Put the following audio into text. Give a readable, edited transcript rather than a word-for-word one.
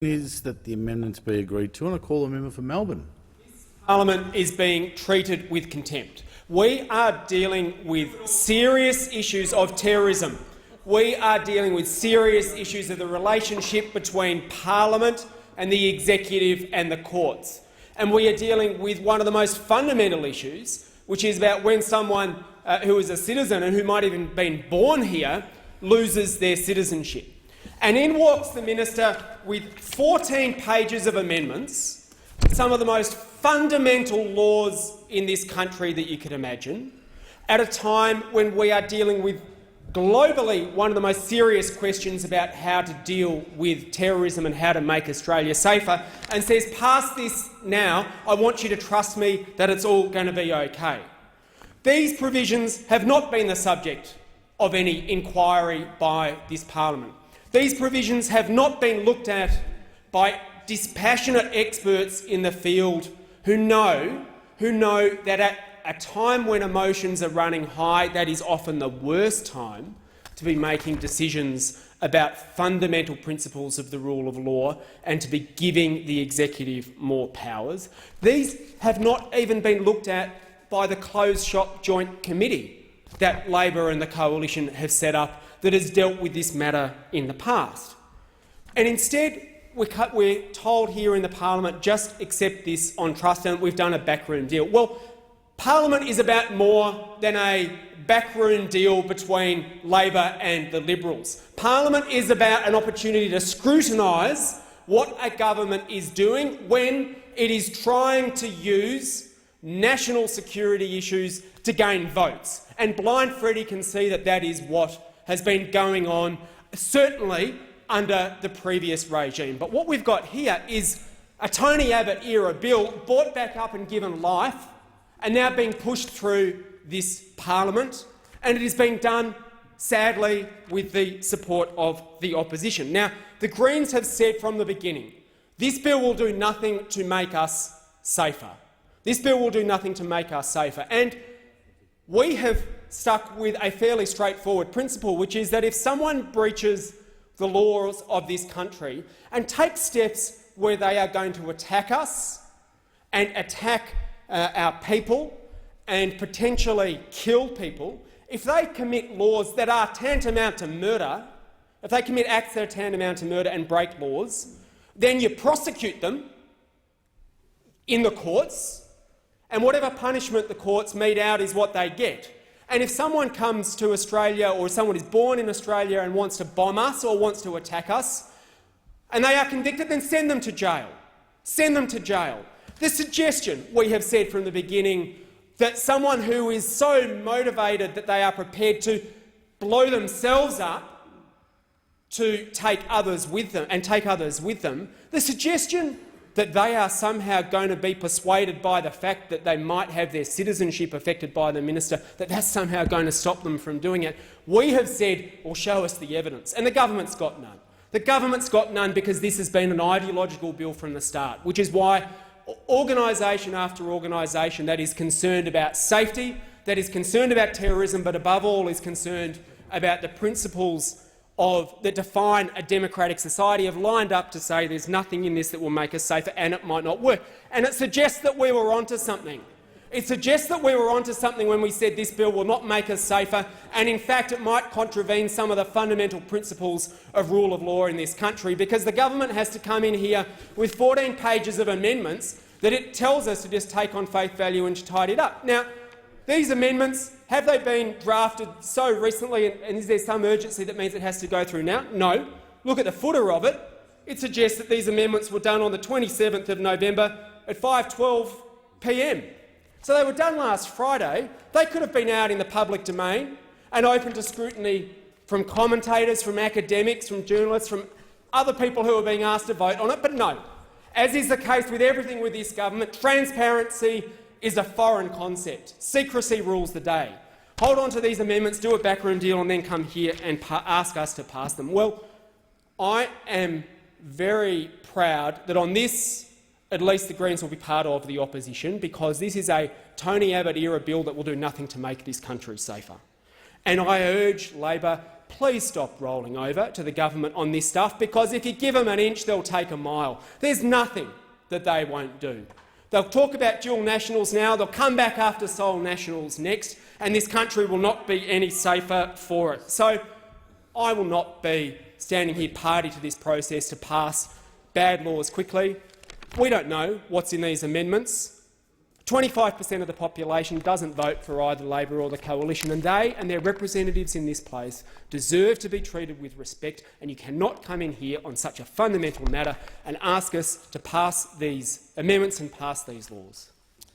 Is that the amendments be agreed to, and I call the member for Melbourne. Parliament is being treated with contempt. We are dealing with serious issues of terrorism. We are dealing with serious issues of the relationship between Parliament and the executive and the courts. And we are dealing with one of the most fundamental issues, which is about when someone who is a citizen and who might even have been born here loses their citizenship. And in walks the minister with 14 pages of amendments to some of the most fundamental laws in this country that you could imagine, at a time when we are dealing with globally one of the most serious questions about how to deal with terrorism and how to make Australia safer, and says, pass this now, I want you to trust me that it's all going to be okay. These provisions have not been the subject of any inquiry by this parliament. These provisions have not been looked at by dispassionate experts in the field who know that at a time when emotions are running high, that is often the worst time to be making decisions about fundamental principles of the rule of law and to be giving the executive more powers. These have not even been looked at by the closed-shop joint committee that Labor and the Coalition have set up that has dealt with this matter in the past. And instead, we're told here in the parliament, just accept this on trust, and we've done a backroom deal. Well, Parliament is about more than a backroom deal between Labor and the Liberals. Parliament is about an opportunity to scrutinise what a government is doing when it is trying to use national security issues to gain votes. And Blind Freddie can see that that is what has been going on, certainly under the previous regime. But what we've got here is a Tony Abbott-era bill brought back up and given life and now being pushed through this parliament, and it is being done, sadly, with the support of the opposition. Now, the Greens have said from the beginning, this bill will do nothing to make us safer. This bill will do nothing to make us safer. And we have stuck with a fairly straightforward principle, which is that if someone breaches the laws of this country and takes steps where they are going to attack us and attack our people and potentially kill people, if they commit laws that are tantamount to murder, if they commit acts that are tantamount to murder and break laws, then you prosecute them in the courts, and whatever punishment the courts mete out is what they get. And if someone comes to Australia, or someone is born in Australia and wants to bomb us or wants to attack us, and they are convicted, then send them to jail. Send them to jail. The suggestion, we have said from the beginning, that someone who is so motivated that they are prepared to blow themselves up to take others with them, the suggestion that they are somehow going to be persuaded by the fact that they might have their citizenship affected by the minister, that that's somehow going to stop them from doing it, we have said, well, show us the evidence. And the government's got none. The government's got none because this has been an ideological bill from the start, which is why organisation after organisation that is concerned about safety, that is concerned about terrorism, but above all is concerned about the principles that define a democratic society, have lined up to say there's nothing in this that will make us safer and it might not work. And it suggests that we were onto something. It suggests that we were onto something when we said this bill will not make us safer, and in fact it might contravene some of the fundamental principles of rule of law in this country, because the government has to come in here with 14 pages of amendments that it tells us to just take on faith value and to tidy it up. Now, these amendments, have they been drafted so recently, and is there some urgency that means it has to go through now? No. Look at the footer of it. It suggests that these amendments were done on the 27th of November at 5:12 p.m. So they were done last Friday. They could have been out in the public domain and open to scrutiny from commentators, from academics, from journalists, from other people who are being asked to vote on it, but no. As is the case with everything with this government, transparency is a foreign concept. Secrecy rules the day. Hold on to these amendments, do a backroom deal and then come here and ask us to pass them. Well, I am very proud that on this, at least the Greens will be part of the opposition, because this is a Tony Abbott-era bill that will do nothing to make this country safer. And I urge Labor please stop rolling over to the government on this stuff, because if you give them an inch, they'll take a mile. There's nothing that they won't do. They'll talk about dual nationals now, they'll come back after sole nationals next, and this country will not be any safer for it. So I will not be standing here party to this process to pass bad laws quickly. We don't know what's in these amendments. 25% of the population doesn't vote for either Labor or the Coalition, and they and their representatives in this place deserve to be treated with respect, and you cannot come in here on such a fundamental matter and ask us to pass these amendments and pass these laws.